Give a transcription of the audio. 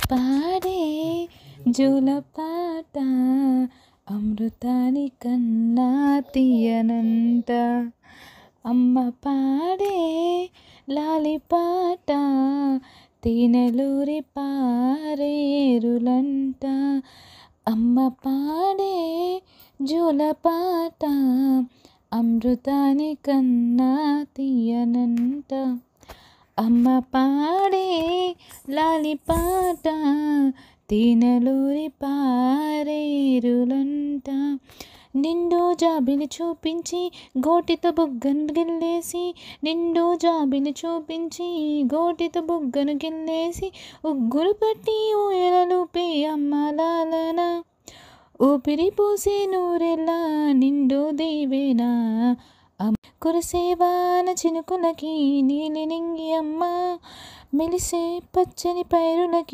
పాడే జోలపాట అమృతాని కన్నా తీయనంట. అమ్మ పాడే లాలిపాట తేనెలూరి పారేరులంట. అమ్మ పాడే జోలపాట అమృతాని కన్నా తీయనంట. అమ్మ పాడే లాలిపాట తేనెలూరి పారేరులంట. నిండు జాబిలి చూపించి గోటితో బుగ్గను గిల్లేసి, నిండు జాబిలి చూపించి గోటితో బుగ్గను గిల్లేసి, ఉగ్గులు పట్టి ఊయలలుపే అమ్మ లాలన. ఊపిరి పోసే నూరెల్లా నిండు దీవెనా, కురిసేవాన చినుకులకి నీలి నింగి అమ్మ, మెలిసే పచ్చని పైరులకి